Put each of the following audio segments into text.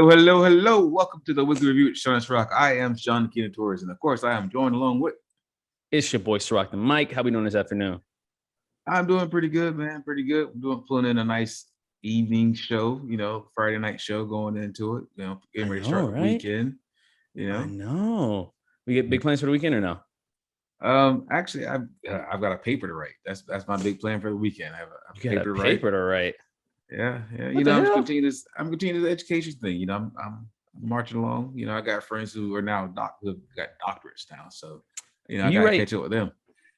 Hello, hello, hello. Welcome to the Weekly Review with Sean and Serak. I am Sean Keenan Torres, and of course, I am joined along with. It's your boy Serak the Mike. How we doing this afternoon? I'm doing pretty good, man. Pretty good. Pulling in a nice evening show, Friday night show going into it, getting ready to start the weekend, I know. We get big plans for the weekend or no? Actually, I've got a paper to write. That's my big plan for the weekend. I have a paper to write. Yeah. I'm continuing the education thing. I'm marching along. I got friends who are now who got doctorates now, so I gotta catch up with them.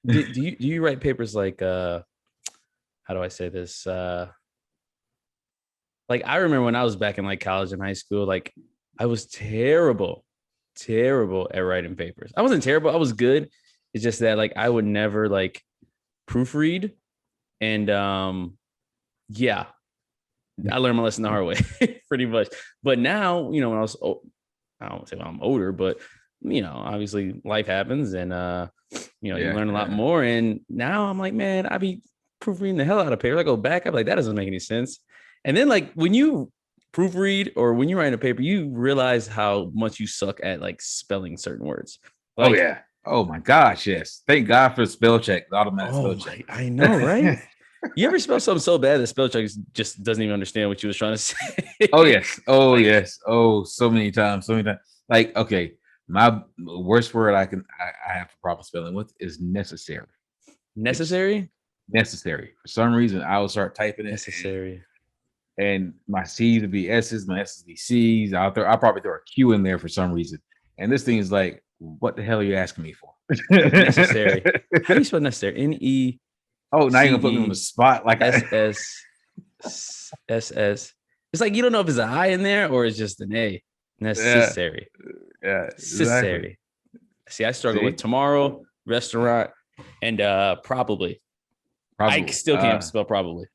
do you write papers like how do I say this? Like I remember when I was back in like college and high school, like I was terrible at writing papers. I wasn't terrible, I was good. It's just that like I would never like proofread, and yeah, I learned my lesson the hard way pretty much. But now, when I was, I don't say when I'm older, but obviously life happens, and you learn a lot more. And now I'm like, man, I be proofreading the hell out of paper. I go back, I'm like, that doesn't make any sense. And then like when you proofread or when you write a paper, you realize how much you suck at like spelling certain words. Like, oh yeah. Oh my gosh, yes. Thank God for spell check, the automatic spell check. I know, right? You ever spell something so bad that spell check just doesn't even understand what you was trying to say? Oh yes. Oh yes. Oh, so many times. Like, okay, my worst word I have a problem spelling with is necessary. Necessary? Necessary. For some reason, I will start typing it. Necessary. And my C's would be S's, my S's would be C's. I'll probably throw a Q in there for some reason. And this thing is like, what the hell are you asking me for? Necessary. How do you spell necessary? N-E. Oh, now you're gonna put me on the spot like S. It's like you don't know if it's an I in there or it's just an A. Necessary. Yeah, necessary. See, I struggle with tomorrow, restaurant, and probably. I still can't spell probably.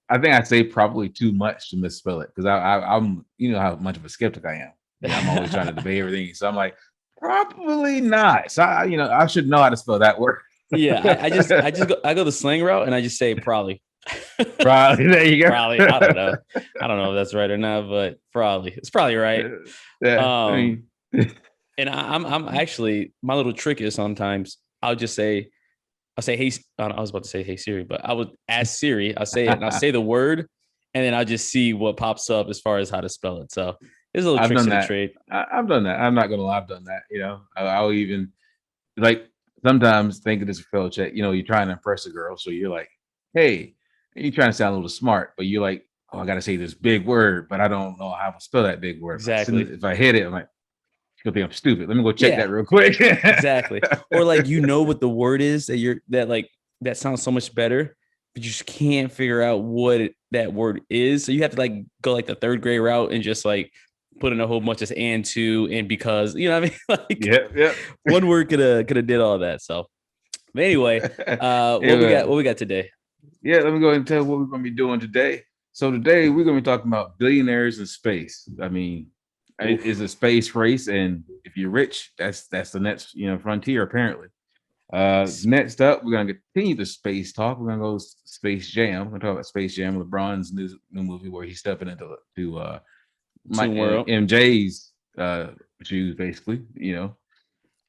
I think I say probably too much to misspell it because I'm how much of a skeptic I am. I'm always trying to debate everything, so I'm like, probably not. So I should know how to spell that word. Yeah, I go the slang route and I just say probably. Probably, there you go. Probably, I don't know if that's right or not, but it's probably right. Yeah, and I'm actually, my little trick is sometimes I'll say hey, I was about to say hey Siri, but I would ask Siri, I'll say it and I'll say the word, and then I'll just see what pops up as far as how to spell it. So there's a little tricks in the trade. I've done that. I'm not gonna lie, I've done that. I'll even like sometimes thinking it's a spell check. You're trying to impress a girl, so you're like, hey, you're trying to sound a little smart, but you're like, oh, I gotta say this big word, but I don't know how to spell that big word. Exactly. If I hit it, I'm like, you'll think I'm stupid. Let me go check that real quick. Exactly. Or like what the word is that sounds so much better, but you just can't figure out what that word is. So you have to like go like the third grade route and just like put in a whole bunch of and to and because, you know what I mean? Like, yeah. One word could have did all that. So, but anyway, what we got today? Yeah, let me go ahead and tell you what we're going to be doing today. So today we're going to be talking about billionaires in space. I mean, it's a space race, and if you're rich, that's the next frontier apparently. Next up, we're gonna continue the space talk. We're gonna go Space Jam. We're gonna talk about Space Jam, LeBron's new movie where he's stepping into MJ's shoes, basically.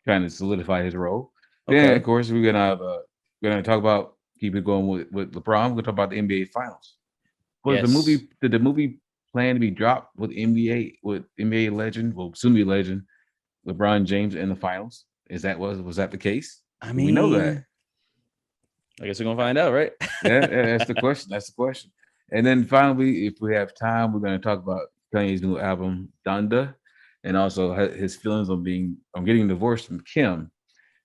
Trying to solidify his role. Okay. Then, of course, we're gonna talk about keep it going with LeBron. We're gonna talk about the NBA Finals. Did the movie plan to be dropped with NBA legend, soon to be legend, LeBron James in the finals? Was that the case? I mean, we know that. I guess we're gonna find out, right? yeah, that's the question. And then finally, if we have time, we're gonna talk about Kanye's new album, Donda, and also his feelings on getting divorced from Kim.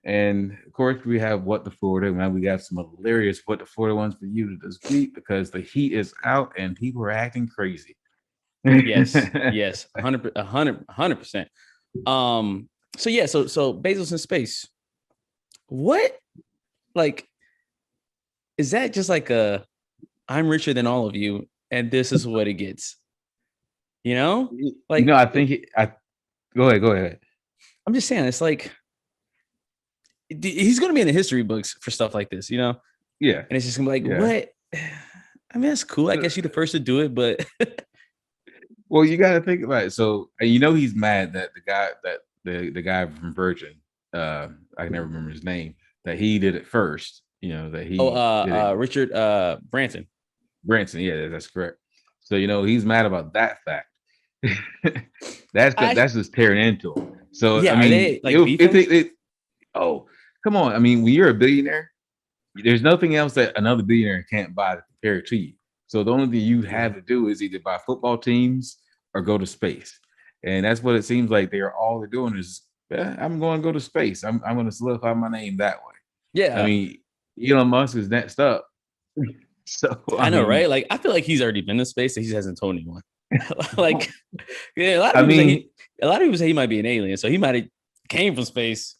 And of course, we have What the Florida. Man, we got some hilarious What the Florida ones for you to this week because the heat is out and people are acting crazy. Yes, 100%. So Bezos in space. What, like, is that just like I'm richer than all of you, and this is what it gets? Like, I think go ahead. I'm just saying, it's like he's gonna be in the history books for stuff like this, Yeah, and it's just gonna be like, what? I mean, that's cool. I guess you're the first to do it, but Well, you got to think about it. So, and he's mad that the guy from Virgin, I can never remember his name, that he did it first. That Oh, he did it. Richard Branson. Branson, yeah, that's correct. So, he's mad about that fact. That's just tearing into him. So, Yeah, I are mean, they like beefing? oh, come on. I mean, when you're a billionaire, there's nothing else that another billionaire can't buy to compare to you. So the only thing you have to do is either buy football teams or go to space. And that's what it seems like they're doing is, I'm going to go to space. I'm going to solidify my name that way. I Yeah, mean, Elon Musk is next up. So, I know, right? Like, I feel like he's already been to space and he hasn't told anyone. Like, yeah, a lot of people say he might be an alien, so he might have came from space.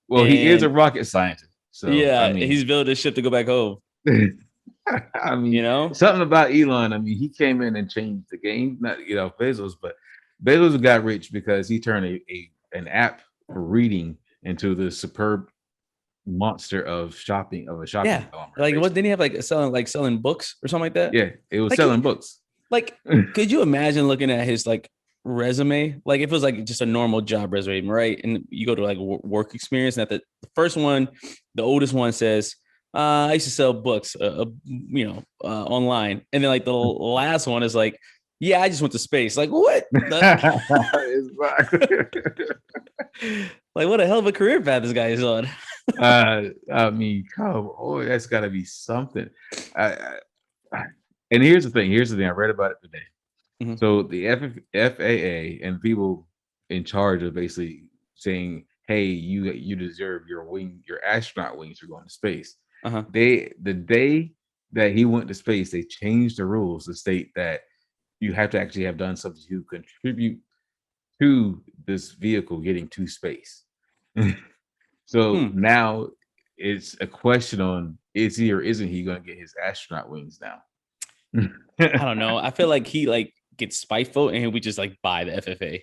well, he is a rocket scientist. So, yeah, he's built a ship to go back home. I mean, something about Elon. I mean, he came in and changed the game. Not Bezos, but Bezos got rich because he turned an app for reading into the superb monster of a shopping Yeah, like what didn't he have like selling books or something like that? Yeah, it was selling books. Like, could you imagine looking at his like resume? Like, if it was like just a normal job resume, right? And you go to like work experience, and that the first one, the oldest one says, "I used to sell books, online," and then like the last one is like, "Yeah, I just went to space." Like, what? Like, what a hell of a career path this guy is on. I mean, come on, that's got to be something. And here's the thing. I read about it today. Mm-hmm. So the FAA and people in charge of basically saying, "Hey, you deserve your astronaut wings for going to space." Uh-huh. The day that he went to space, they changed the rules to state that you have to actually have done something to contribute to this vehicle getting to space. So now it's a question on, is he or isn't he going to get his astronaut wings now? I don't know. I feel like he like gets spiteful and we just like buy the FAA.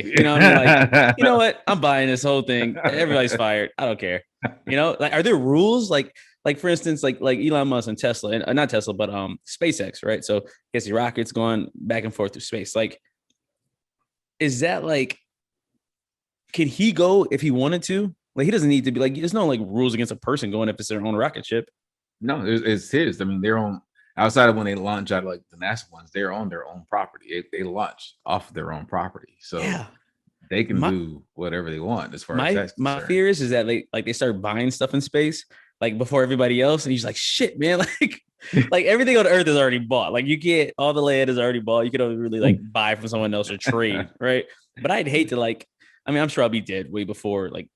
You know what I mean? Like, you know what? I'm buying this whole thing. Everybody's fired. I don't care. Like, are there rules? Like for instance, like Elon Musk and Tesla, and not Tesla, but SpaceX, right? So gets the rockets going back and forth through space. Like, is that like, can he go if he wanted to? Like, he doesn't need to be like, there's no like rules against a person going if it's their own rocket ship. No, it's his. I mean, they're on outside of when they launch out of like the NASA ones, they're on their own property. They launch off of their own property. So they can do whatever they want as far as that's concerned. My fear is that they start buying stuff in space like before everybody else, and he's like, shit, man, like everything on Earth is already bought. Like, you get all the land is already bought. You could only really like buy from someone else or trade, right? But I'd hate to like, I mean, I'm sure I'll be dead way before like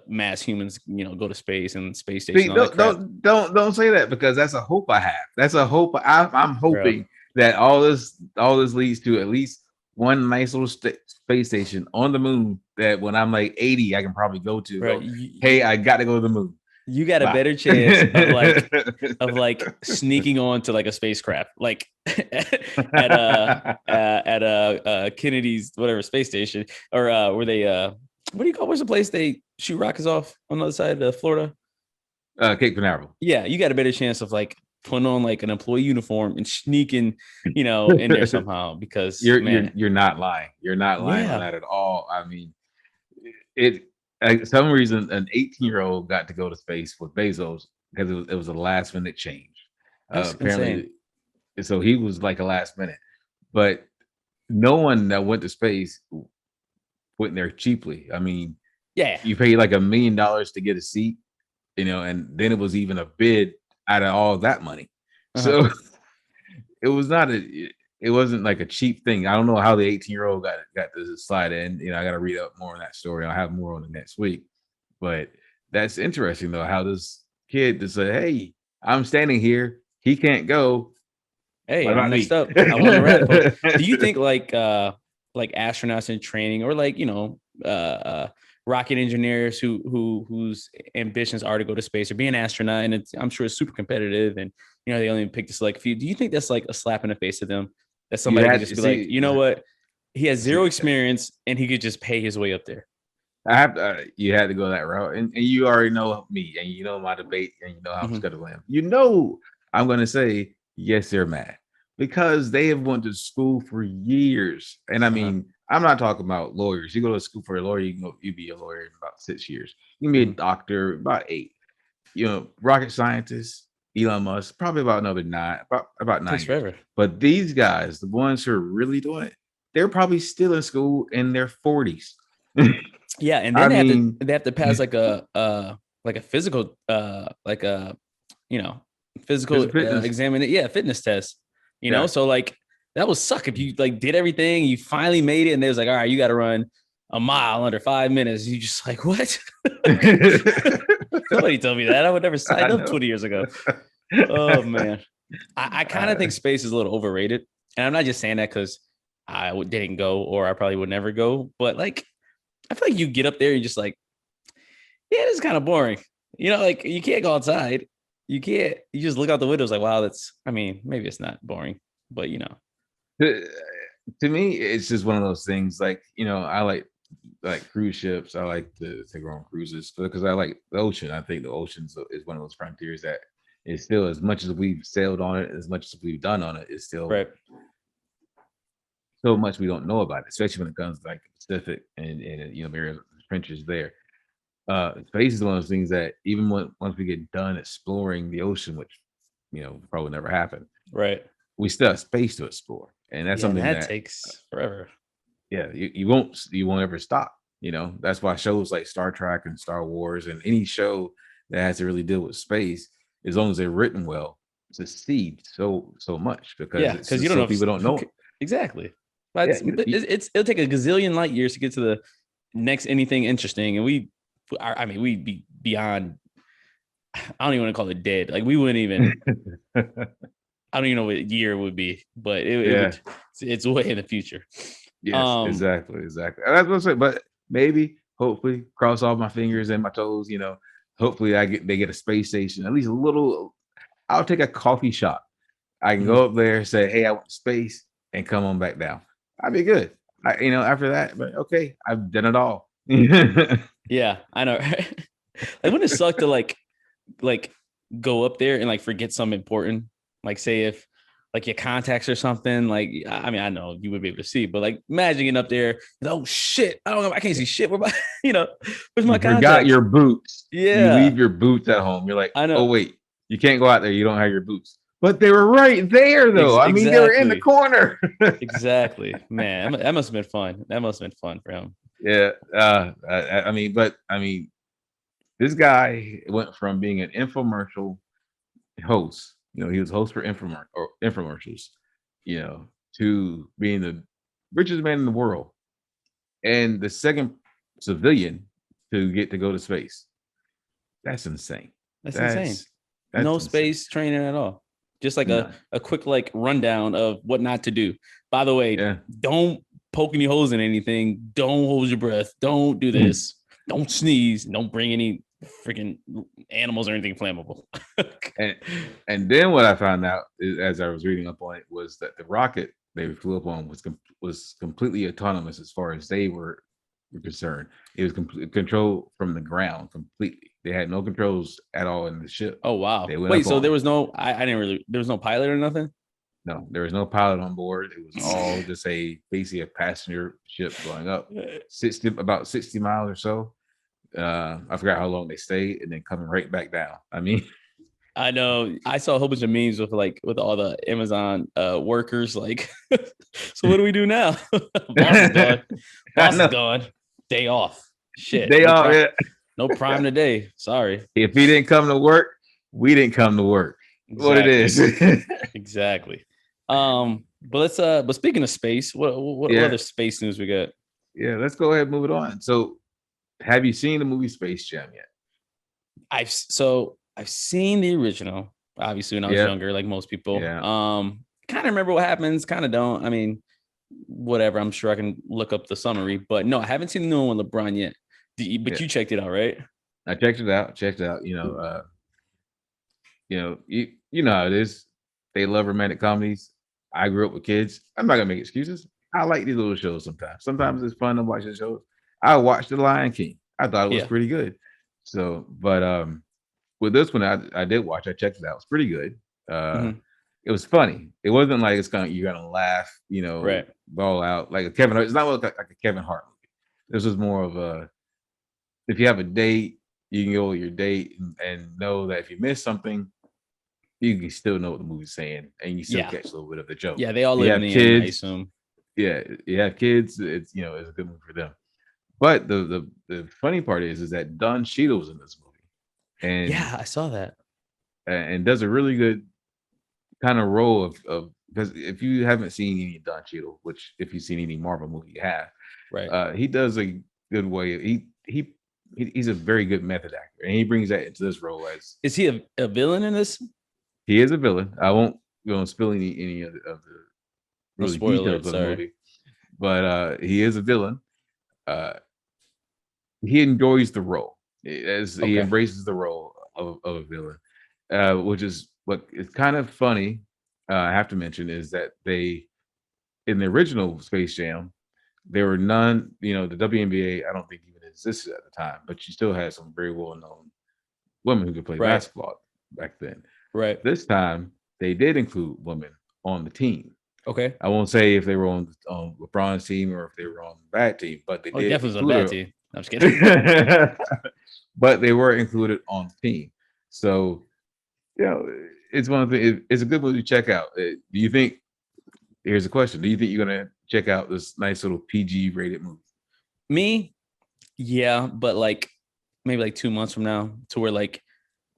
mass humans, go to space and space station. Don't say that, because that's a hope I have. That's a hope. I'm hoping that all this leads to at least one nice little space station on the moon that when I'm like 80, I can probably go to. Right. Hey, I got to go to the moon. You got a better chance of like sneaking on to like a spacecraft, like at Kennedy's whatever space station, or where they what do you call? Where's the place they shoot rockets off on the other side of Florida? Cape Canaveral. Yeah, you got a better chance of like putting on like an employee uniform and sneaking, in there somehow, because you're not lying. You're not lying on that at all. I mean, for some reason, an 18-year-old got to go to space with Bezos because it was a last minute change. Apparently, insane. So he was like a last minute, but no one that went to space went there cheaply. I mean, you pay like $1 million to get a seat, and then it was even a bid out of all that money. So it wasn't like a cheap thing. I don't know how the 18-year-old got to slide in. I got to read up more on that story. I'll have more on it next week. But that's interesting though, how this kid just said, "Hey, I'm standing here. He can't go. Hey, I'm next up. I want to rap." Do you think like astronauts in training, or like rocket engineers whose ambitions are to go to space or be an astronaut, and I'm sure it's super competitive, and they only pick to select a few. Do you think that's like a slap in the face to them? That somebody can just be like, you know what? He has zero experience and he could just pay his way up there. You had to go that route, and you already know me, and you know my debate, and you know how I'm going to land. I'm going to say yes, they're mad, because they have went to school for years. And I mean, I'm not talking about lawyers. You go to school for a lawyer, you be a lawyer in about 6 years. You can be a doctor about 8. Rocket scientists, Elon Musk, probably about another 9, about 9 Takes years. forever. But these guys, the ones who are really doing it, they're probably still in school in their 40s. Yeah, and then they have to pass like a physical physical fitness. examination. Yeah, fitness test. So like that would suck if you like did everything, you finally made it, and they was like, all right, you got to run a mile under 5 minutes. You just like, what? Nobody told me that. I would never sign up 20 years ago. Oh man, I kind of think space is a little overrated, and I'm not just saying that because I didn't go or I probably would never go, but like I feel like you get up there and just like, yeah, this is kind of boring. Like you can't go outside. You can't. You just look out the windows like, wow, maybe it's not boring, but To me, it's just one of those things. Like I like cruise ships. I like to go on cruises because I like the ocean. I think the ocean is one of those frontiers that is still, as much as we've sailed on it, as much as we've done on it, it's still right. So much we don't know about it, especially when it comes to like the Pacific and various trenches there. Space is one of those things that even once we get done exploring the ocean, which probably never happen, Right. we still have space to explore, and that's something that takes forever. Yeah, you won't ever stop. That's why shows like Star Trek and Star Wars and any show that has to really deal with space, as long as they're written well, succeed so much because you don't know people don't know it. Exactly. But it'll take a gazillion light years to get to the next anything interesting, and we'd be beyond. I don't even want to call it dead. Like we wouldn't even. I don't even know what year it would be, but it's way in the future. Yes, exactly. And that's what I'm saying. But maybe, hopefully, cross all my fingers and my toes. Hopefully, they get a space station, at least a little. I'll take a coffee shop. I can go up there, say, "Hey, I want space," and come on back down. I'd be good. After that, but okay, I've done it all. Yeah, I know. Right? Like wouldn't it suck to like go up there and like forget something important? Like say if like your contacts or something, like I know you would be able to see, but like imagine getting up there, oh shit, I can't see shit. Where's my contacts? Forgot your boots. Yeah. You leave your boots at home. You're like, I know. Oh wait, you can't go out there. You don't have your boots. But they were right there, though. I mean, they were in the corner. Exactly, man. That must have been fun. That must have been fun for him. Yeah. This guy went from being an infomercial host. He was host for infomercials. To being the richest man in the world and the second civilian to get to go to space. That's insane. That's insane. No insane. Space training at all. Just like a quick like rundown of what not to do. By the way, don't poke any holes in anything. Don't hold your breath. Don't do this. Don't sneeze. Don't bring any freaking animals or anything flammable. and then what I found out as I was reading up on it was that the rocket they flew up on was completely autonomous as far as they were concerned. It was controlled from the ground completely. They had no controls at all in the ship. Oh wow! Wait, so there was no? There was no pilot or nothing. No, there was no pilot on board. It was all just basically a passenger ship going up about 60 miles or so. I forgot how long they stayed, and then coming right back down. I mean, I know. I saw a whole bunch of memes with all the Amazon workers. Like, so what do we do now? Boss is gone. Boss is gone. Day off. Shit. Day off. Yeah. No prime today. Sorry. If he didn't come to work, we didn't come to work. Exactly. What it is. Exactly. But speaking of space, what other space news we got? Yeah, let's go ahead and move it on. So, have you seen the movie Space Jam yet? I've seen the original, obviously when I was younger, like most people. Yeah. Kind of remember what happens, kind of don't. I mean, whatever. I'm sure I can look up the summary, but no, I haven't seen the new one with LeBron yet. But you checked it out, right? I checked it out. You know how it is. They love romantic comedies. I grew up with kids. I'm not gonna make excuses. I like these little shows sometimes. Sometimes it's fun to watch the shows. I watched The Lion King. I thought it was pretty good. So, but with this one, I did watch. I checked it out. It's pretty good. it was funny. It wasn't like you're gonna laugh, Right. ball out like a Kevin Hart. It's not like a Kevin Hart movie. This was more of a, if you have a date, you can go with your date and know that if you miss something, you can still know what the movie's saying and you still Yeah. catch a little bit of the joke. Yeah, they all You live in have the end, I kids, assume. yeah, you have kids. It's a good movie for them. But the funny part is that Don Cheadle's in this movie, and Yeah, I saw that. does a really good kind of role of because if you haven't seen any Don Cheadle, which if you've seen any Marvel movie, you have, Right. he does a good way. He's a very good method actor, and he brings that into this role as Is he a villain in this? he is a villain. I won't spill any of the No really spoilers, details of the sorry. movie, but he is a villain. Uh, he enjoys the role as he Okay. embraces the role of a villain, which is what is kind of funny. I have to mention is that they in the original Space Jam, there were none. The WNBA I don't think even existed at the time, but you still had some very well known women who could play Right. basketball back then. Right. This time they did include women on the team. Okay. I won't say if they were on LeBron's team or if they were on the bad team, but they Oh, did definitely was a include bad her. team. I'm just kidding. But they were included on the team. So, it's one of the. It's a good movie to check out. Do you think? Here's a question: do you think you're gonna check out this nice little PG rated movie? Me, yeah, but like maybe like 2 months from now, to where like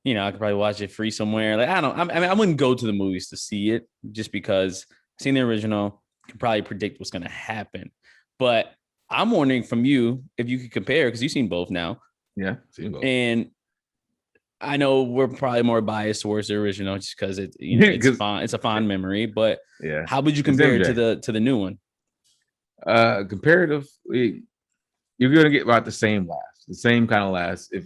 I could probably watch it free somewhere. Like I don't. I mean, I wouldn't go to the movies to see it just because I've seen the original, can probably predict what's gonna happen. But I'm wondering from you if you could compare because you've seen both now, Yeah, seen both. and I know we're probably more biased towards the original just because it's fun. It's a fond memory. But Yeah, how would you it's compare it to MJ. the new one? Comparatively, you're gonna get about the same laughs, the same kind of laughs. If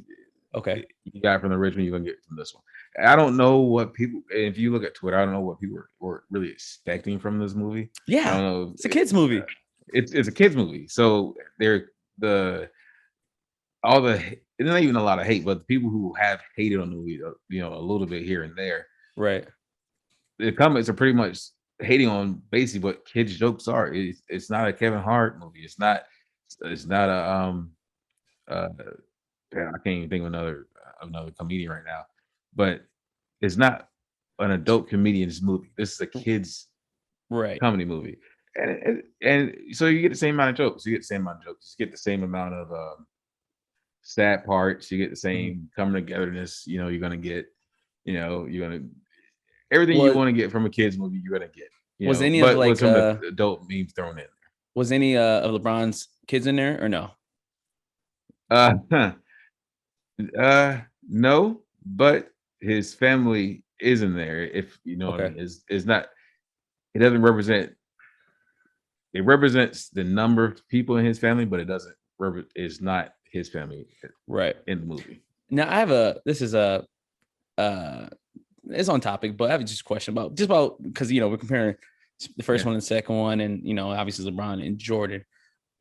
Okay. you got from the original, you're gonna get from this one. I don't know what people. If you look at Twitter, I don't know what people were really expecting from this movie. I Yeah, don't know. it's a kids movie. It's a kids movie, so they're the all the it's not even a lot of hate, but the people who have hated on the movie, a little bit here and there, Right. the comments are pretty much hating on basically what kids jokes are. It's not a Kevin Hart movie. It's not a uh I can't even think of another comedian right now, but it's not an adult comedian's movie. This is a kids Right. comedy movie, and so you get the same amount of jokes. You get the same amount of jokes. You get the same amount of sad parts. You get the same coming togetherness. You're gonna get. You're gonna everything you Was want to get from a kids movie. You're gonna get. was any of But with like some adult memes thrown in. was any of LeBron's kids in there or no? Huh. No, but his family is in there. If you know what I Okay. mean, is not. It doesn't represent. It represents the number of people in his family, but it doesn't. It's not his family Right. in the movie. Now I have this is uh it's on topic, but I have just a question about because we're comparing the first Yeah. one and the second one, and obviously LeBron and Jordan.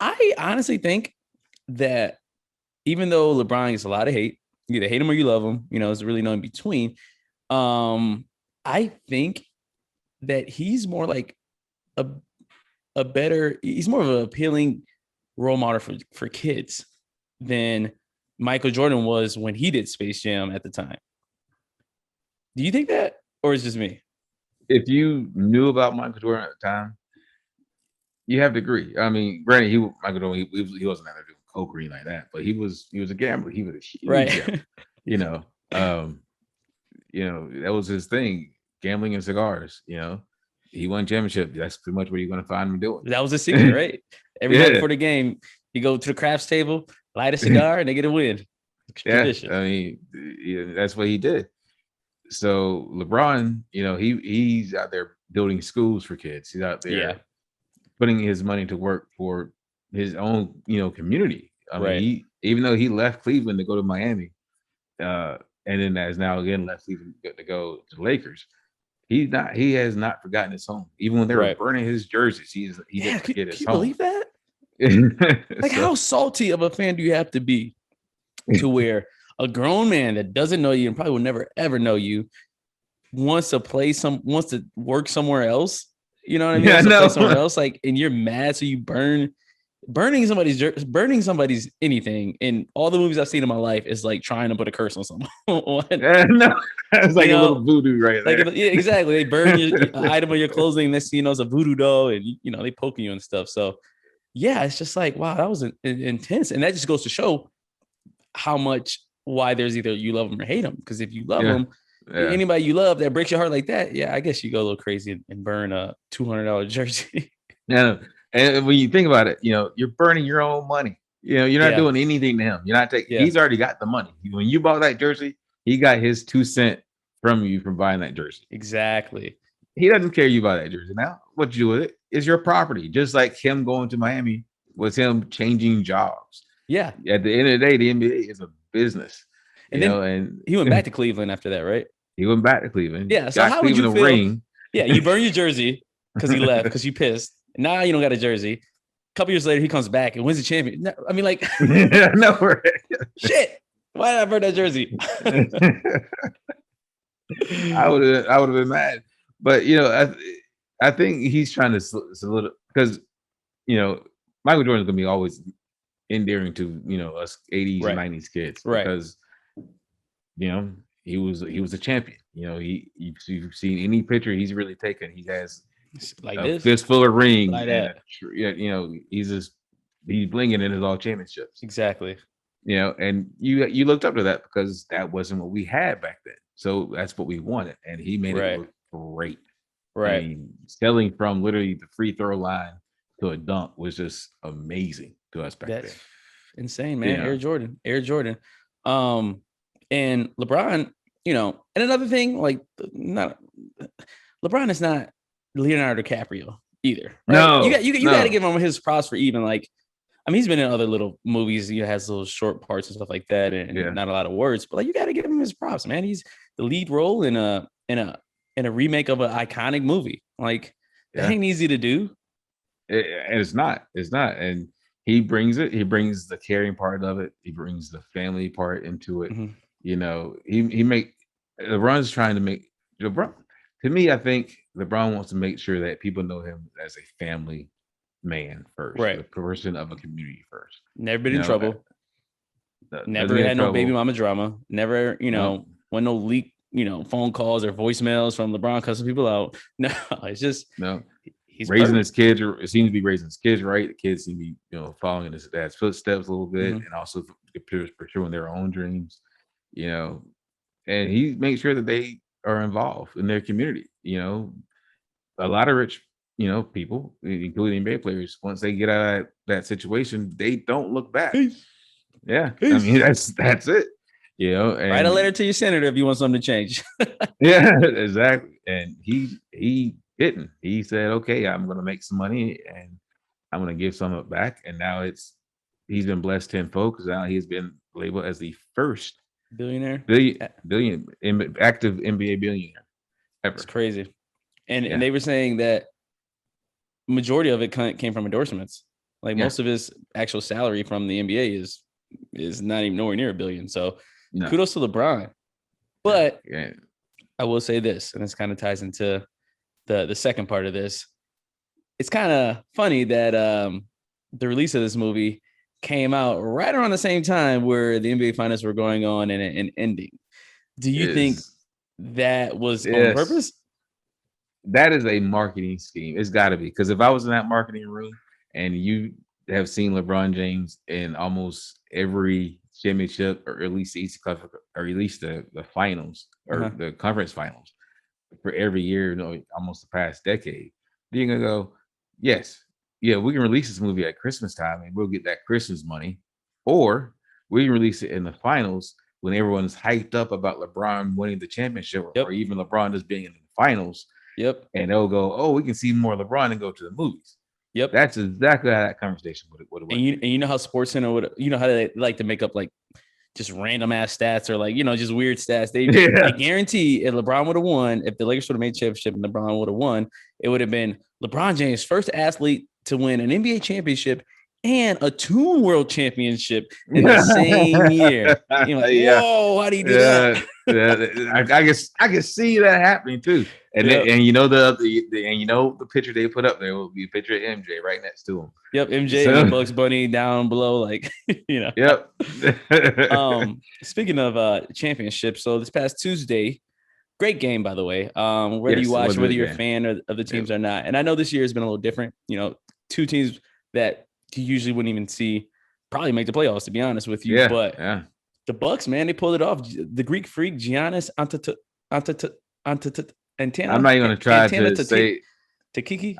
I honestly think that even though LeBron gets a lot of hate, you either hate him or you love him. There's really no in between. I think that he's more like a he's more of an appealing role model for kids than Michael Jordan was when he did Space Jam at the time. Do you think that, or is it just me? If you knew about Michael Jordan at the time, you have to agree. I mean, granted, Michael Jordan he wasn't out there doing coke or anything like that, but he was a gambler. He was a huge gambler. Right. You know, um, that was his thing, gambling and cigars. He won championship. That's pretty much what you're going to find him doing. That was a secret, right? Every night before the game, you go to the craps table, light a cigar, and they get a win. It's tradition. I mean, that's what he did. So LeBron, he's out there building schools for kids. He's out there putting his money to work for his own, community. I mean, Right. even though he left Cleveland to go to Miami, and then has now again left Cleveland to go to the Lakers. He has not forgotten his home. Even when they were Right. burning his jerseys, he didn't forget his Can you home. believe that? Like, So, how salty of a fan do you have to be to where a grown man that doesn't know you and probably will never ever know you wants to work somewhere else. You know what I mean? Yeah, Wants to no. play somewhere else, like, and you're mad, so you burning somebody's anything. In all the movies I've seen in my life is like trying to put a curse on someone. Yeah, no, it's like a little voodoo right there. Like, yeah, exactly. They burn your item of your clothing. Next thing you know, it's a voodoo doll, and they poking you and stuff. So yeah, it's just like, wow, that was intense, and that just goes to show how much why there's either you love them or hate them. Because if you love them, anybody you love that breaks your heart like that, yeah, I guess you go a little crazy and burn a $200 jersey. Yeah, and when you think about it, you're burning your own money. You're not doing anything to him. You're not taking. He's already got the money. When you bought that jersey, he got his 2 cents from you from buying that jersey. Exactly. He doesn't care you buy that jersey. Now, what you do with it is your property. Just like him going to Miami was him changing jobs. Yeah. At the end of the day, the NBA is a business. And he went back to Cleveland after that, right? He went back to Cleveland. Yeah. So how would you feel? Ring. Yeah, you burn your jersey because he left because you pissed. Now you don't got a jersey. A couple years later, he comes back and wins the champion. I mean, like, no, shit. Why did I burn that jersey? I would have been mad, but I think he's trying to solidify because Michael Jordan's gonna be always endearing to us 80s and 90s kids, right? Because he was a champion. You've seen any picture he's really taken. He has like a fistful of rings, like that. He's blinging in his all championships. Exactly. And you looked up to that because that wasn't what we had back then. So that's what we wanted, and he made it look great. Right. I mean, selling from literally the free throw line to a dunk was just amazing to us back then. Insane, man. Air Jordan. And LeBron, and another thing, like, LeBron is not Leonardo DiCaprio either. Right? No, you got to give him his props for even, like, I mean, he's been in other little movies. He has little short parts and stuff like that, and not a lot of words. But like, you got to give him his props, man. He's the lead role in a remake of an iconic movie. Like, that ain't easy to do. It's not. And he brings it. He brings the caring part of it. He brings the family part into it. Mm-hmm. LeBron's trying to make LeBron. To me, I think LeBron wants to make sure that people know him as a family man first, right? The person of a community first. Never been in trouble. Never had no baby mama drama. Never, when no leak, phone calls or voicemails from LeBron cussing people out. No, it's just he's raising his kids. It seems to be raising his kids right. The kids seem to be, following in his dad's footsteps a little bit, mm-hmm. and also pursuing their own dreams. And he makes sure that they are involved in their community. A lot of rich people, including NBA players, once they get out of that situation, they don't look back. Peace. Yeah. Peace. I mean, that's it. And write a letter to your senator if you want something to change. Yeah, exactly. And he didn't. He said, okay, I'm gonna make some money and I'm gonna give some of it back. And now he's been blessed tenfold because now he's been labeled as the first billionaire active NBA billionaire ever. It's crazy. And they were saying that majority of it came from endorsements. Like most of his actual salary from the NBA is not even nowhere near $1 billion. So kudos to LeBron. But I will say this, and this kind of ties into the second part of this. It's kind of funny that the release of this movie came out right around the same time where the NBA finals were going on and ending. Do you think that was on purpose? That is a marketing scheme. It's got to be, because if I was in that marketing room and you have seen LeBron James in almost every championship, or at least the East Conference, or at least the finals or the conference finals for every year, almost the past decade, you're gonna go, we can release this movie at Christmas time and we'll get that Christmas money, or we can release it in the finals when everyone's hyped up about LeBron winning the championship, or even LeBron just being in the finals. Yep. And they'll go, oh, we can see more LeBron and go to the movies. Yep. That's exactly how that conversation would have went. And you know how SportsCenter would, how they like to make up like just random ass stats or like, just weird stats. I guarantee if LeBron would have won, if the Lakers would have made championship and LeBron would have won, it would have been LeBron James, first athlete to win an NBA championship and a Toon World Championship in the same year. You're like, whoa, how do you do that? I can see that happening too. And Yep. and you know the picture they put up there will be a picture of MJ right next to him. Yep, MJ and So, the Bugs Bunny down below, like yep. Speaking of championships, so this past Tuesday, great game by the way. Whether you Yes, it watch, was a whether good you're a game. fan of the teams or not, and I know this year has been a little different. Two teams that you usually wouldn't even see probably make the playoffs, to be honest with you. Yeah, But yeah. the Bucks, man, they pulled it off. The Greek freak Giannis I'm not even gonna try to say Takiki.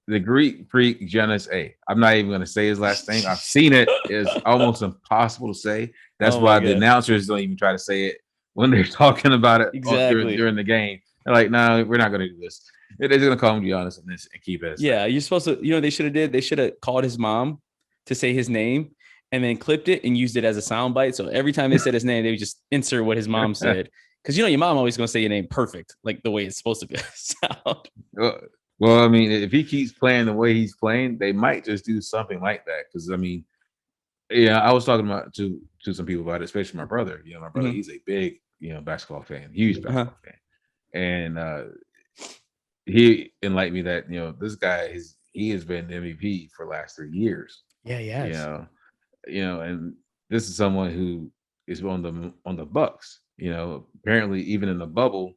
the Greek freak Giannis A. I'm not even gonna say his last name. I've seen it. It's almost impossible to say. That's Oh my why the God. announcers don't even try to say it when they're talking about it Exactly. during the game. They're like, no, we're not gonna do this. They're just gonna call him Giannis and keep it. Yeah, you're supposed to. They should have did. They should have called his mom to say his name, and then clipped it and used it as a soundbite. So every time they said his name, they would just insert what his mom said. Because your mom always gonna say your name perfect, like the way it's supposed to be sound. Well, I mean, if he keeps playing the way he's playing, they might just do something like that. Because I mean, yeah, I was talking about to some people about it, especially my brother. My brother, he's a big basketball fan, huge basketball fan, and he enlightened me that this guy he has been MVP for the last 3 years. Yeah, yes. And this is someone who is on the Bucks. Apparently even in the bubble,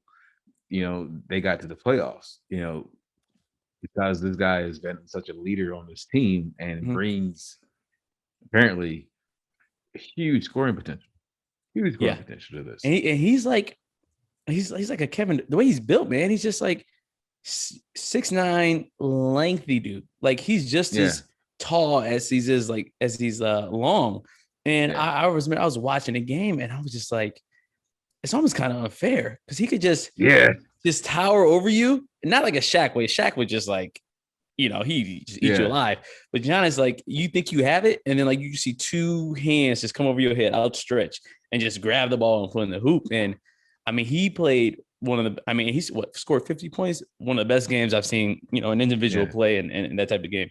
they got to the playoffs. Because this guy has been such a leader on this team and brings apparently huge scoring potential. Huge scoring potential to this. And he's like a Kevin. The way he's built, man, he's just like 6'9", lengthy dude. Like he's just as tall as he's long. And I was watching the game and I was just like, it's almost kind of unfair because he could just tower over you, not like a Shaq way. Shaq would just like, he just eat you alive. But Giannis, like, you think you have it, and then like you see two hands just come over your head, outstretched, and just grab the ball and put in the hoop. And I mean, he played he's scored 50 points, one of the best games I've seen, an individual play in that type of game.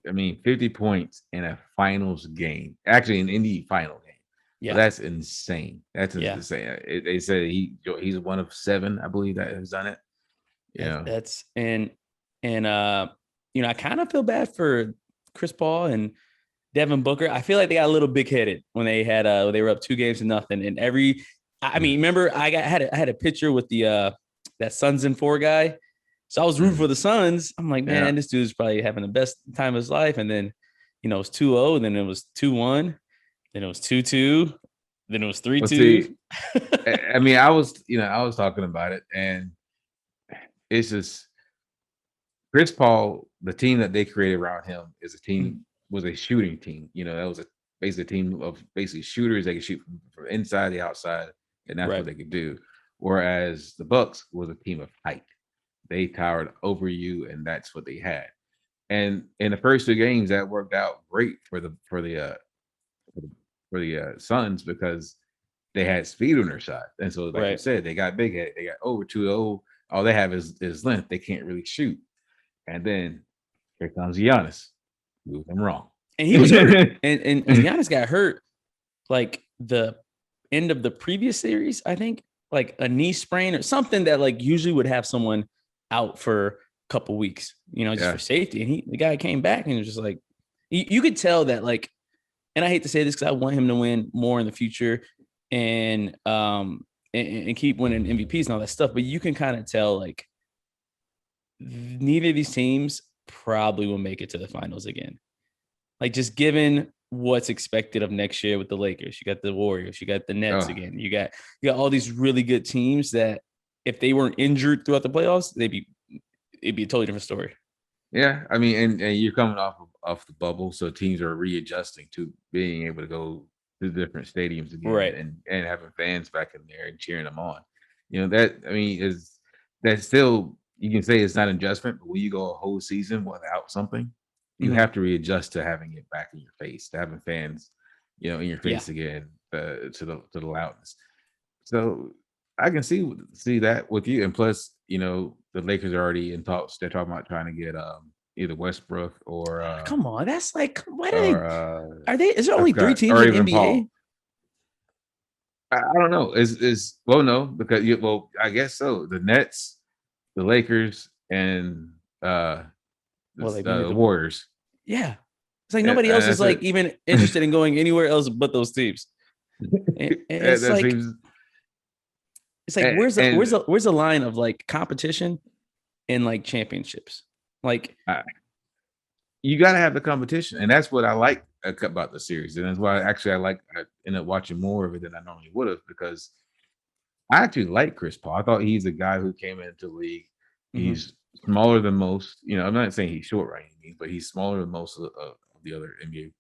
I mean, 50 points in a finals game, actually an Indy final game. Yeah, that's insane. That's insane. They said he's one of 7, I believe, that has done it. Yeah, that's and I kind of feel bad for Chris Paul and Devin Booker. I feel like they got a little big headed when they had they were up 2-0, and remember I had a picture with the that Suns in 4 guy. So I was rooting for the Suns. I'm like, man, this dude's probably having the best time of his life. And then, it was 2-0, and then it was 2-1, then it was 2-2, then it was 3-2. I mean, I was talking about it, and it's just Chris Paul, the team that they created around him was a shooting team. That was basically a team of basically shooters. They could shoot from inside the outside, and that's what they could do. Whereas the Bucks was a team of height. They towered over you, and that's what they had. And in the first 2 games, that worked out great for the Suns because they had speed on their side. And so, like you said, they got big head. They got over 2-0. All they have is length. They can't really shoot. And then here comes Giannis. Move them wrong. And he was hurt. and Giannis got hurt like the end of the previous series, I think, like a knee sprain or something that like usually would have someone out for a couple weeks, just for safety. And the guy came back and was just like, you could tell that like, and I hate to say this because I want him to win more in the future and keep winning MVPs and all that stuff. But you can kind of tell like neither of these teams probably will make it to the finals again. Like just given what's expected of next year with the Lakers, you got the Warriors, you got the Nets again, you got all these really good teams that if they weren't injured throughout the playoffs, it'd be a totally different story. Yeah, I mean, and you're coming off the bubble, so teams are readjusting to being able to go to different stadiums again, and having fans back in there and cheering them on. That's still, you can say it's not an adjustment, but when you go a whole season without something, you have to readjust to having it back in your face, to having fans, in your face again, to the loudness. So I can see that with you, and plus, the Lakers are already in talks. They're talking about trying to get either Westbrook or come on, that's like what are they? Is there only 3 teams in NBA? I don't know. Is well, no, because I guess so. The Nets, the Lakers, and Well, like maybe the Warriors. yeah. It's like nobody else is That's like it. even interested in going anywhere else but those teams. And That seems it's like and where's the line of like competition and like championships? Like you got to have the competition, and that's what I like about the series, and that's why I ended up watching more of it than I normally would have because I actually like Chris Paul. I thought he's a guy who came into the league. He's smaller than most. You know, I'm not saying he's short by any means, but he's smaller than most of the other NBA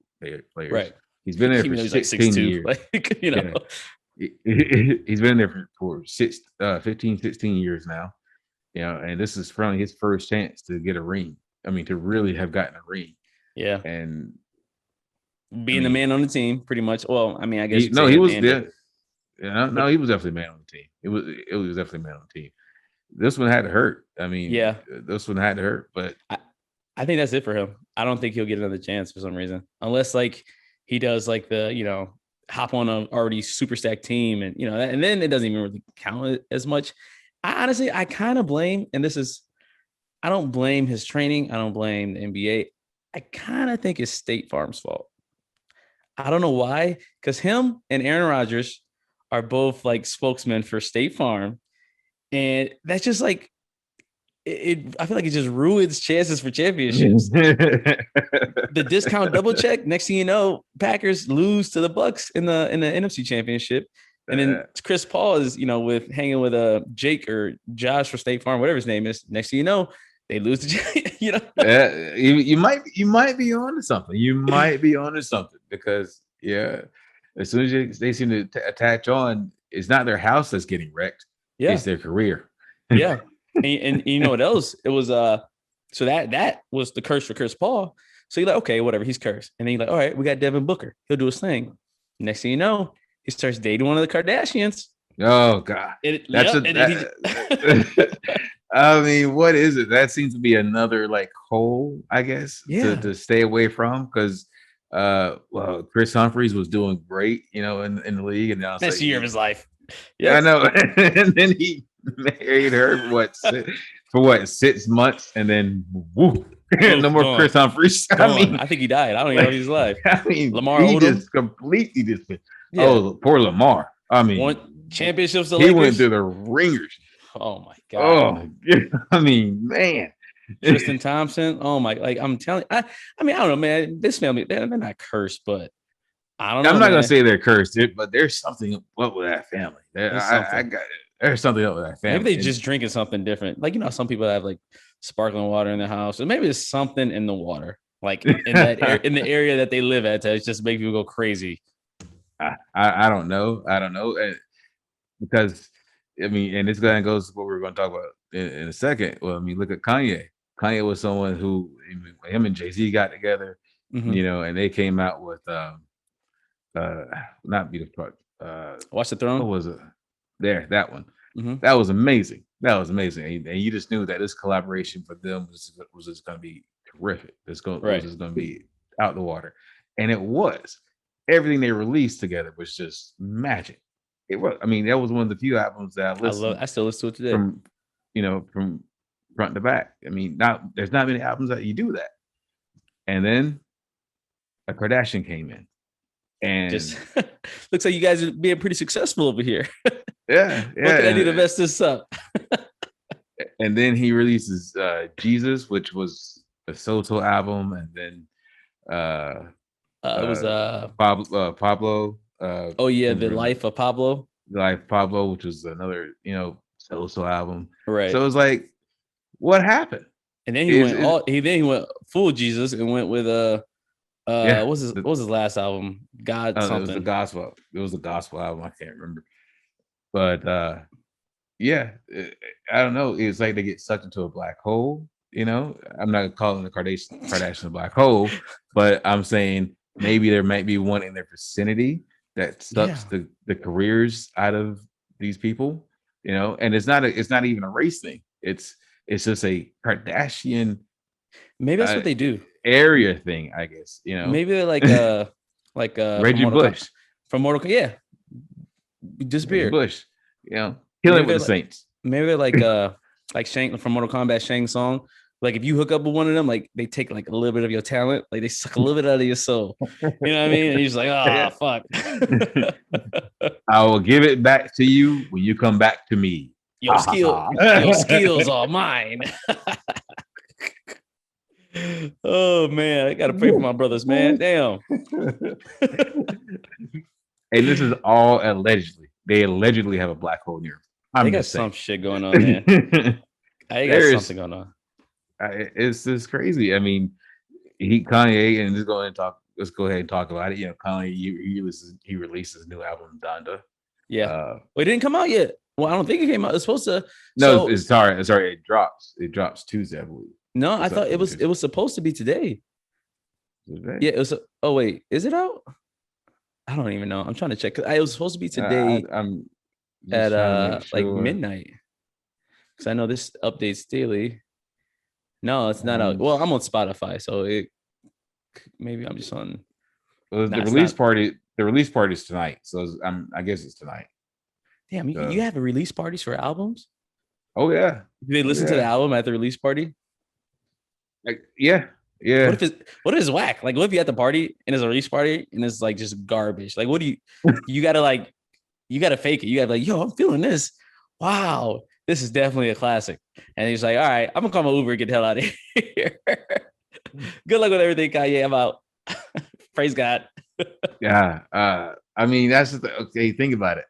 players. right. He's been there for Even though he's like 16 6'2", years. like you know. Yeah. He's been there for 15, 16 years now. You know, and this is probably his first chance to get a ring. I mean, to really have gotten a ring. Yeah. And Being the man on the team, pretty much. Well, I mean, I guess he was there. Yeah, no, he was definitely man on the team. It was definitely man on the team. This one had to hurt. I mean, yeah, this one had to hurt. But I think that's it for him. I don't think he'll get another chance for some reason, unless like he does like the hop on a already super stacked team, and and then it doesn't even really count as much. I kind of blame, and I don't blame his training. I don't blame the NBA. I kind of think it's State Farm's fault. I don't know why, because him and Aaron Rodgers are both like spokesmen for State Farm, and that's just like I feel like it just ruins chances for championships. The discount double check. Next thing you know, Packers lose to the Bucks in the NFC Championship, and then Chris Paul is with hanging with Jake or Josh for State Farm, whatever his name is. Next thing you know, they lose to you might be onto something. You might be onto something because as soon as they seem to attach on, it's not their house that's getting wrecked. Yeah, it's their career. Yeah, and you know what else? It was so that was the curse for Chris Paul. So you're like, okay, whatever, he's cursed. And then you're like, all right, we got Devin Booker. He'll do his thing. Next thing you know, he starts dating one of the Kardashians. Oh God, I mean, what is it? That seems to be another like hole, I guess, to stay away from because Chris Humphries was doing great, in the league, and now best year of his life. Yeah, I know. And then he married her for 6 months, and then woo, no more Chris Humphries. I think he died. I don't even know if he's alive. I mean, Lamar he Odom just completely Oh, poor Lamar. I mean, won championships. He went through the ringers. Oh my God. Oh, I mean, man. Tristan Thompson. Oh my! Like I'm telling. I mean, I don't know, man. This family, they're not cursed, but I don't know. I'm not gonna say they're cursed, but there's something up with that family. There's something up with that family. Maybe they're just drinking something different. Like some people have like sparkling water in their house, or maybe there's something in the water, like in that in the area that they live at, to just make people go crazy. I don't know. Because I mean, and this guy goes to what we're going to talk about in a second. Well, I mean, look at Kanye. Kanye was someone who him and Jay-Z got together, and they came out with not Beat the Watch the Throne. What was it? That one. That was amazing. That was amazing, and you just knew that this collaboration for them was just going to be terrific. Was just going to be out the water, and it was. Everything they released together was just magic. It was. I mean, that was one of the few albums that I still listen to it today. From front to back. I mean, there's not many albums that you do that. And then a Kardashian came in, and just looks like you guys are being pretty successful over here. Yeah. What can I do to mess this up? And then he releases Jesus, which was a solo album, and then it was Pablo. The Life of Pablo. The Life of Pablo, which was another solo album. Right. So it was like, what happened? And then he went full Jesus and went with what was his last album? Something. It was the gospel. It was the gospel album. I can't remember. But I don't know. It's like they get sucked into a black hole. I'm not calling the Kardashians a black hole, but I'm saying maybe there might be one in their vicinity that sucks the careers out of these people. And it's not even a race thing. It's just a Kardashian. Maybe that's what they do. Area thing, I guess. Maybe they're like Reggie Bush from Mortal Kombat. Yeah. disappeared. Bush, you know, Maybe killing with they're the like, Saints. maybe they're like Shang from Mortal Kombat, Shang's song. Like if you hook up with one of them, like they take like a little bit of your talent, like they suck a little bit out of your soul. You know what I mean? And you're just like, oh fuck. I will give it back to you when you come back to me. Your skills are mine. Oh man, I gotta pray for my brothers, man. Damn. And this is all allegedly. They allegedly have a black hole near. They got some shit going on, man. They got something going on. It's just crazy. I mean, Kanye, and let's go ahead and talk about it. You know, Kanye, he released his new album, Donda. Yeah. Well, it didn't come out yet. Well, I don't think it came out. It's supposed to. No, it's sorry. It drops. It drops Tuesday, I believe. No, I thought it was supposed to be today. Yeah, it was. Oh wait, is it out? I don't even know. I'm trying to check. It was supposed to be today. I'm at like midnight. Because I know this updates daily. No, it's not out. Well, I'm on Spotify, so maybe I'm just on. Well, the release party. The release party is tonight, so I guess it's tonight. Damn, you have release parties for albums? Oh yeah. Do they listen to the album at the release party? Like, yeah. What if it's whack? Like, what if you at the party and it's a release party and it's like just garbage? Like, what do you gotta fake it. You gotta be like, yo, I'm feeling this. Wow, this is definitely a classic. And he's like, all right, I'm gonna call my Uber and get the hell out of here. Good luck with everything, Kanye. I'm out. Praise God. Yeah. I mean, that's okay. Think about it.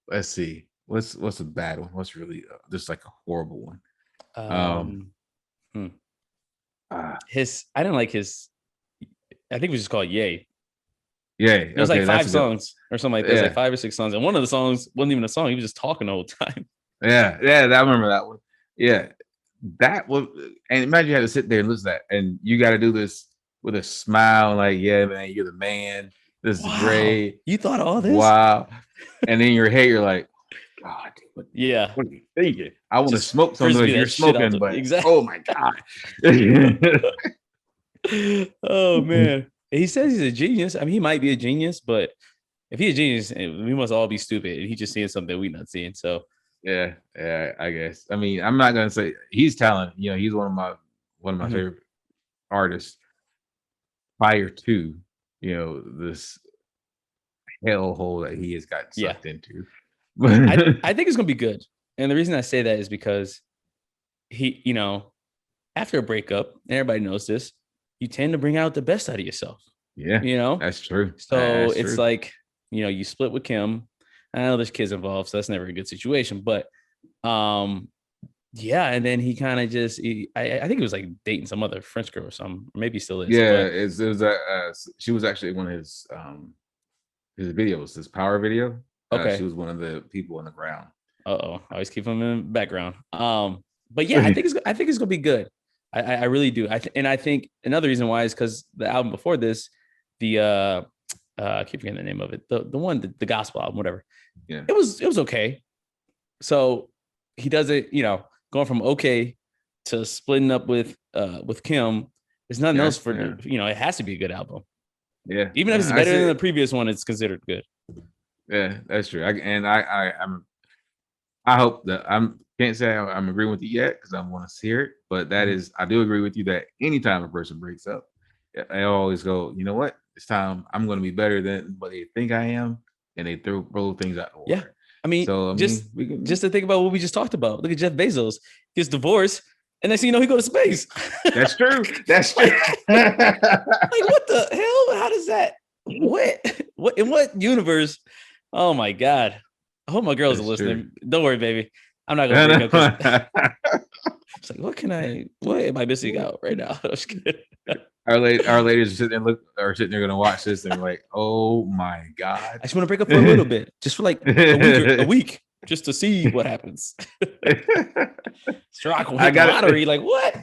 Let's see. What's a bad one? What's really just like a horrible one? I didn't like his. I think it was just called Yay. Yeah, it was like 5 songs or something like that. Yeah. Like 5 or 6 songs, and one of the songs wasn't even a song. He was just talking the whole time. Yeah, I remember that one. Yeah, that was. And imagine you had to sit there and listen to that, and you got to do this with a smile, like, "Yeah, man, you're the man. This is great. You thought all this? Wow!" And in your head, you're like, "God, what are you thinking? I want to smoke something like you're smoking, but oh my God." Oh man. He says he's a genius. I mean, he might be a genius, but if he's a genius, we must all be stupid. And he's just seeing something we're not seeing. So yeah, I guess. I mean, I'm not gonna say he's talented. You know, he's one of my favorite artists. Prior to, you know, this hellhole that he has gotten sucked into. I think it's gonna be good. And the reason I say that is because he, you know, after a breakup, and everybody knows this, you tend to bring out the best out of yourself. Yeah, you know, that's true. So it's like, you know, you split with Kim. I know there's kids involved, so that's never a good situation. But yeah, and then he kind of just, I think he was like dating some other French girl or something. Maybe still is. Yeah, it was she was actually one of his videos, his power video. Okay, she was one of the people on the ground. I always keep him in the background. But yeah, I think it's gonna be good. I really do. I think another reason why is because the album before this, I keep forgetting the name of it. The gospel album, whatever. Yeah, it was okay. So he does it, you know, going from okay to splitting up with Kim. There's nothing else for you know. It has to be a good album. Yeah, even if it's better than the previous one, it's considered good. Yeah, that's true. I hope that can't say I'm agreeing with you yet because I want to hear it, but that is, I do agree with you that anytime a person breaks up, I always go, you know what, this time I'm going to be better than what they think I am, and they throw things out the water. Yeah, I mean, just to think about what we just talked about. Look at Jeff Bezos, gets divorced, and next thing you know, he goes to space. That's true. That's true. Like, what the hell? How does that? What in what universe? Oh my God. I hope my girls are listening. True. Don't worry, baby. I'm not gonna bring up. It's like, what am I missing out right now? I'm just kidding. Our ladies are sitting there gonna watch this and like, oh my God. I just want to break up for a little bit, just for like a week, just to see what happens. Serak will hit the lottery. Like, what?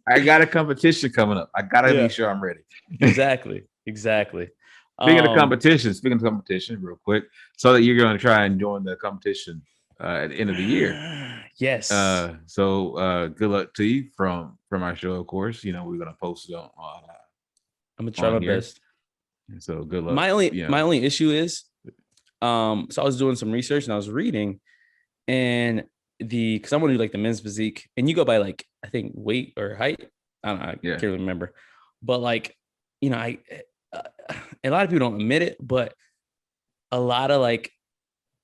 I got a competition coming up. I gotta make sure I'm ready. Exactly. Speaking of competition, real quick, so that you're going to try and join the competition at the end of the year. Yes. So good luck to you from our show, of course. You know, we're going to post it on. I'm gonna try my best. So good luck. My only issue is So I was doing some research and I was reading, and because I want to do like the men's physique, and you go by like I think weight or height. I don't know, I Yeah. can't remember, but like I uh, a lot of people don't admit it, but a lot of like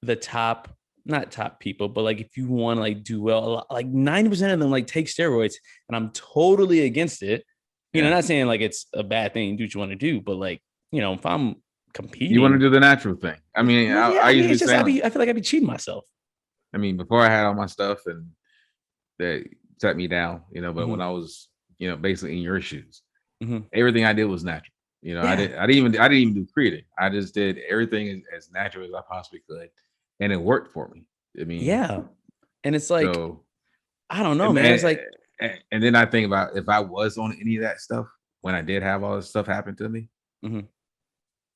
the top, not top people, but like if you want to like do well, like 90% of them like take steroids, and I'm totally against it. Yeah. Not saying like it's a bad thing, do what you want to do, but like, if I'm competing, You want to do the natural thing. I mean, well, I it's usually just say, I feel like I'd be cheating myself. I mean, before I had all my stuff and that set me down, but when Mhm. I was, basically in your shoes, Mhm. everything I did was natural. Yeah. I didn't even do creative. I just did everything as natural as I possibly could, and it worked for me. I mean, Yeah. And it's like, so I don't know, and, man. It's like, and then I think about if I was on any of that stuff when I did have all this stuff happen to me, mhm,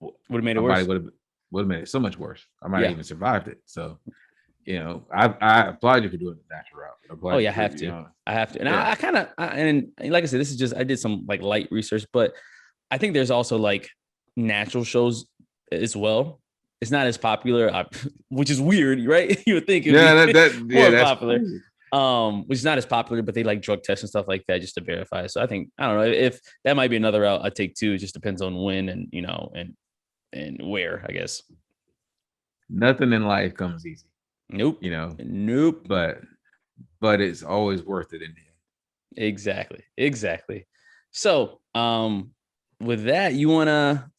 would have made it my body worse. would have made it so much worse. I might have Yeah. even survived it. So, I applaud you for doing the natural route. I Oh applaud yeah, you I for have to. I have to. And yeah. I kind of, and like I said, this is just, I did some like light research, but I think there's also like natural shows as well. It's not as popular, which is weird, right? You would think it'd Yeah, be more that's popular. crazy. Which is not as popular, but they like drug tests and stuff like that just to verify. So I think, I don't know, if that might be another route I take too. It just depends on when and and where, I guess. Nothing in life comes easy, Nope. you know, Nope. but it's always worth it in the end. Exactly. Exactly. So, with that,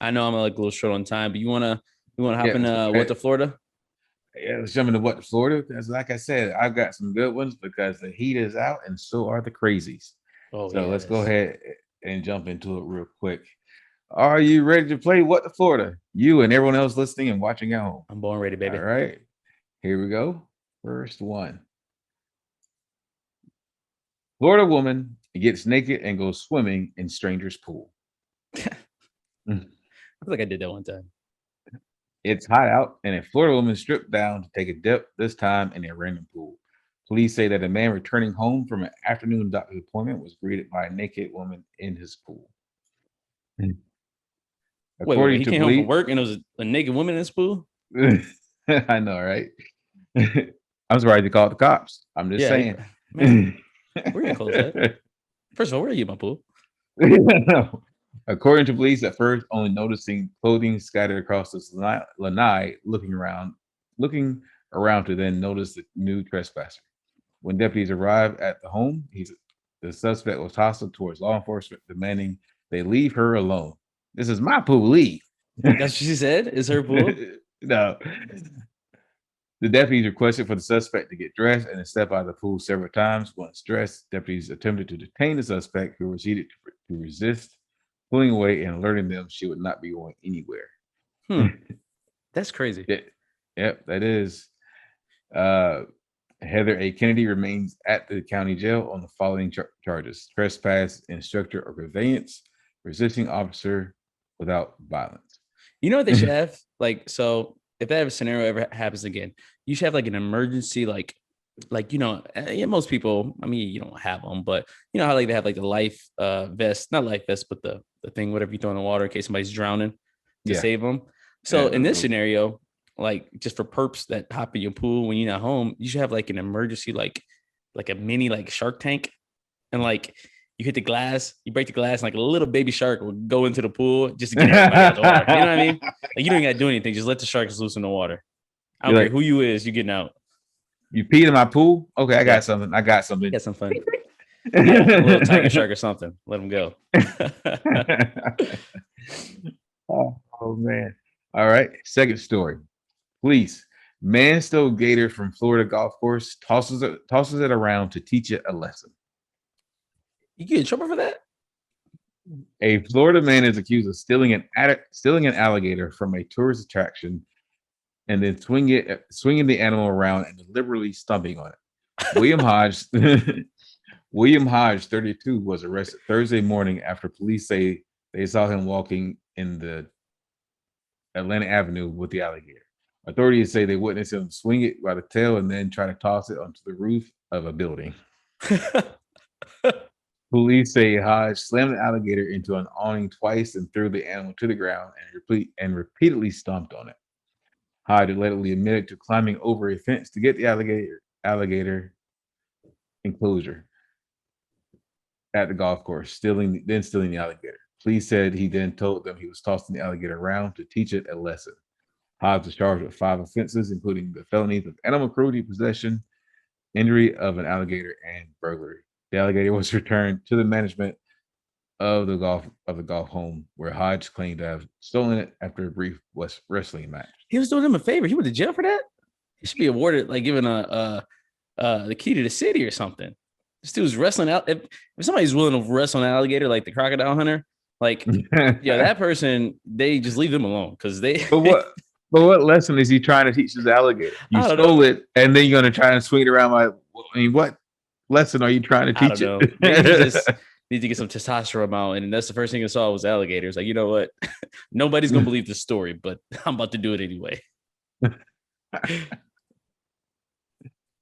I know I'm like a little short on time, but you wanna hop Yeah, in let's go what ahead. to Florida? Yeah, let's jump into what to Florida. Because like I said, I've got some good ones because the heat is out and so are the crazies. Oh So let's go yes. ahead and jump into it real quick. Are you ready to play what to Florida? You and everyone else listening and watching at home. I'm born ready, All baby. right, here we go. First one. Florida woman gets naked and goes swimming in stranger's pool. I feel like I did that one time. It's hot out, and a Florida woman stripped down to take a dip, this time in a random pool. Police say that a man returning home from an afternoon doctor's appointment was greeted by a naked woman in his pool. Wait. According He to came home from police, work and there was a naked woman in his pool. I know, right? I'm surprised they called the cops. I'm just Yeah, saying. man. We're gonna close that. First of all, where are you, my pool? According to police, at first only noticing clothing scattered across the lanai, looking around to then notice the new trespasser. When deputies arrived at the home, the suspect was hostile towards law enforcement, demanding they leave her alone. This is my pool. Leave. That's what she said. Is her pool? No. The deputies requested for the suspect to get dressed and to step out of the pool several times. Once dressed, deputies attempted to detain the suspect, who proceeded to resist, pulling away and alerting them she would not be going anywhere. That's crazy. Yep, that is. Uh, Heather A. Kennedy remains at the county jail on the following charges: trespass, instructor or conveyance, resisting officer without violence. You know what they should have? Like, so if that scenario ever happens again, you should have like an emergency, yeah, most people, I mean, you don't have them, but you know how like they have like the life vest, not life vest, but the thing, whatever you throw in the water in case somebody's drowning to Yeah. save them. So Yeah, in this scenario, like just for perps that hop in your pool when you're not home, you should have like an emergency, like a mini like shark tank, and like you hit the glass, you break the glass, and like a little baby shark will go into the pool just to get everybody out the water. You know what I mean? Like you don't even got to do anything. Just let the sharks loose in the water. I don't You're care like, who you is, you getting out. you peed in my pool? Okay, I Yeah, got something. I got something. get some fun. Yeah, a little tiger shark or something. Let them go. Oh man. All right. Second story. Police. Man stole gator from Florida golf course, tosses it around to teach it a lesson. You get in trouble for that? A Florida man is accused of stealing an alligator from a tourist attraction and then swinging the animal around and deliberately stomping on it. William Hodge, William Hodge, 32, was arrested Thursday morning after police say they saw him walking in the Atlantic Avenue with the alligator. Authorities say they witnessed him swing it by the tail and then try to toss it onto the roof of a building. Police say Hodge slammed the alligator into an awning twice and threw the animal to the ground and repeatedly stomped on it. Hyde allegedly admitted to climbing over a fence to get the alligator enclosure at the golf course, stealing the alligator. Police said he then told them he was tossing the alligator around to teach it a lesson. Hobbs was charged with 5 offenses, including the felonies of animal cruelty, possession, injury of an alligator, and burglary. The alligator was returned to the management of the golf home, where Hodge claimed to have stolen it after a brief wrestling match. He was doing him a favor. He went to jail for that. He should be awarded like given the key to the city or something. This dude's wrestling out. If somebody's willing to wrestle an alligator like the crocodile hunter, like yeah, that person, they just leave them alone because they. But what lesson is he trying to teach this alligator? You stole it, and then you're gonna try and swing it around. Like, I mean, what lesson are you trying to teach it? Maybe you just need to get some testosterone out, and that's the first thing I saw was alligators. Like, you know what? Nobody's gonna believe this story, but I'm about to do it anyway.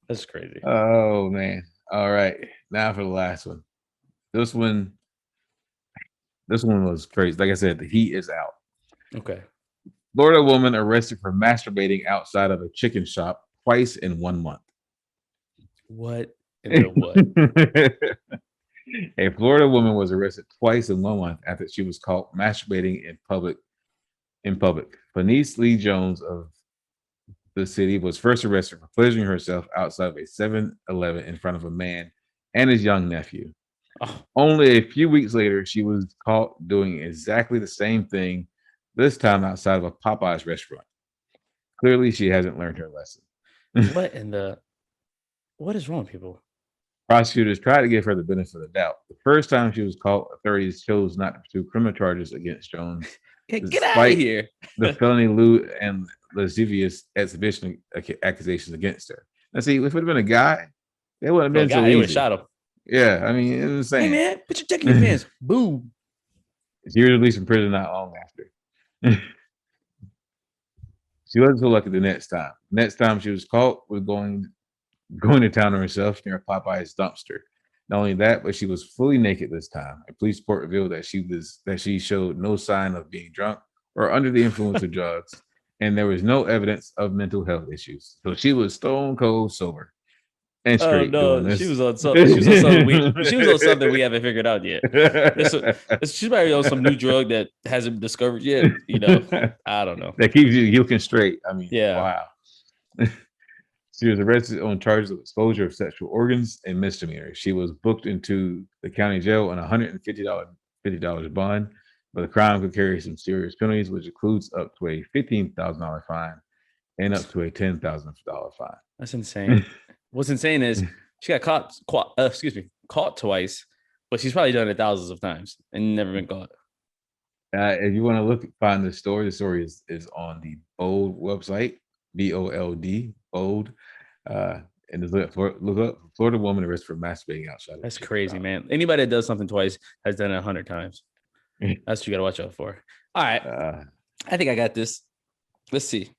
That's crazy. Oh man. All right. Now for the last one. This one was crazy. Like I said, the heat is out. Okay. Florida woman arrested for masturbating outside of a chicken shop twice in 1 month. What in the what? A Florida woman was arrested twice in 1 month after she was caught masturbating in public. Fenice Lee Jones of the city was first arrested for pleasuring herself outside of a 7-Eleven in front of a man and his young nephew. Oh. Only a few weeks later, she was caught doing exactly the same thing, this time outside of a Popeyes restaurant. Clearly, she hasn't learned her lesson. What is wrong with people? Prosecutors tried to give her the benefit of the doubt. The first time she was caught, authorities chose not to pursue criminal charges against Jones. Get out of here. The felony lewd and lascivious exhibition accusations against her. Now, see, if it would have been a guy, they wouldn't have been so easy. They would have shot him. Yeah, I mean, it was insane. Hey, man, put your dick in your pants. Boom. She was released from prison not long after. She wasn't so lucky the next time. Next time she was caught was going to town on herself near Popeye's dumpster. Not only that, but she was fully naked this time. A police report revealed that she showed no sign of being drunk or under the influence of drugs, and there was no evidence of mental health issues. So she was stone cold sober and straight. Oh no, she was on something. She was on something we haven't figured out yet. She's probably on some new drug that hasn't been discovered yet. You know, I don't know. That keeps you looking straight. I mean, yeah. Wow. She was arrested on charges of exposure of sexual organs and misdemeanor. She was booked into the county jail on $150 bond, but the crime could carry some serious penalties, which includes up to a $15,000 fine and up to a $10,000 fine. That's insane. What's insane is she got caught twice, but she's probably done it thousands of times and never been caught. If you want to find the story is on the Bold website, BOLD, Bold. And just look up Florida woman arrested for masturbating outside. That's crazy, man. Anybody that does something twice has done it 100 times. That's what you got to watch out for. All right. I think I got this. Let's see.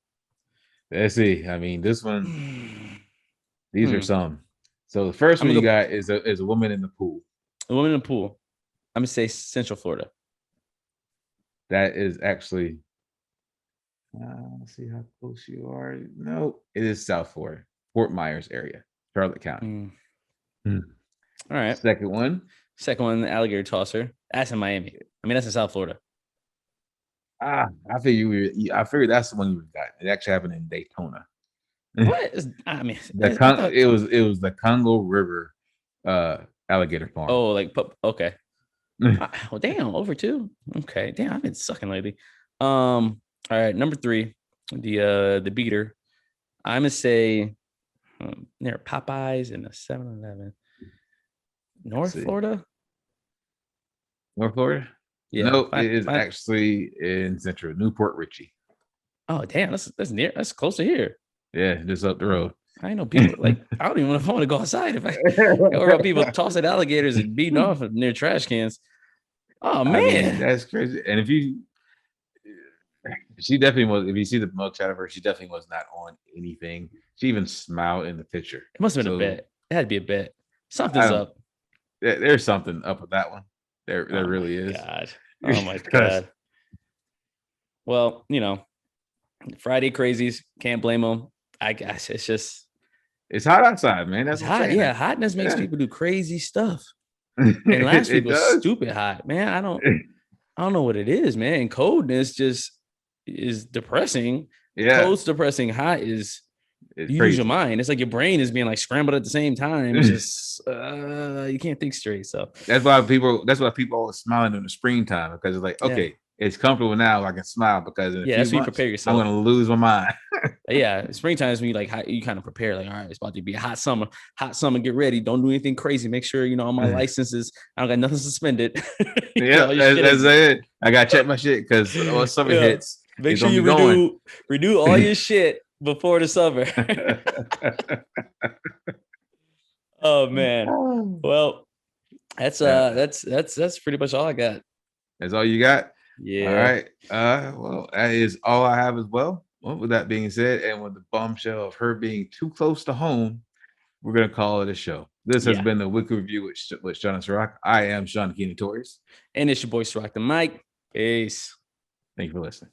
I mean, this one, these are some. So the first one you got is a woman in the pool. A woman in the pool. I'm going to say Central Florida. That is actually, let's see how close you are. No, it is South Florida, Fort Myers area, Charlotte County. All right. Second one, the alligator tosser. That's in Miami. I mean, that's in South Florida. I figured that's the one you got. It actually happened in Daytona. What? I mean, it was the Congo River alligator farm. Oh, okay. Well, damn, over 2. Okay, damn, I've been sucking lately. All right, number 3, the beater. I'm gonna say near Popeyes in a 7-Eleven. North Florida. North Florida? Yeah. No, it is actually in Central Newport Richey. Oh, damn, that's near. That's close to here. Yeah, just up the road. I know people I don't even know if I want to go outside if I or about people tossing alligators and beating off near trash cans. Oh man, I mean, that's crazy. And she definitely was. If you see the mug chat of her, she definitely was not on anything. She even smiled in the picture. It must have been a bet. It had to be a bet. Something's up. There's something up with that one. There really is. God. Oh my God. Well, Friday crazies. Can't blame them. I guess it's just it's hot outside, man. That's it's what I'm hot. saying. Yeah, hotness makes Yeah. people do crazy stuff. And last week It was does. stupid hot, man. I don't know what it is, man. And coldness just is depressing. Yeah, Cold's depressing. Hot is it's you lose your crazy. mind. It's like your brain is being like scrambled at the same time. It's just you can't think straight. So That's why people always smiling in the springtime, because it's like, yeah. okay, it's comfortable now. I can smile, because in a Yeah, few that's when you months prepare I'm yourself. gonna lose my mind. Yeah, springtime is when you like you kind of prepare, like, all right, it's about to be a hot summer. Get ready. Don't do anything crazy. Make sure all my licenses, I don't got nothing suspended. Yeah, that's it. I gotta check my shit, because when summer Yeah. hits, Make it's sure gonna you be going. renew all your shit before the summer. Oh man. Well, that's that's pretty much all I got. That's all you got? All Yeah. right. Well, that is all I have as well. Well, with that being said, and with the bombshell of her being too close to home, we're gonna call it a show. This has Yeah. been the weekly review with Sean and Serak. I am Sean Keenan Torres. And it's your boy Serak the Mike. Peace. Thank you for listening.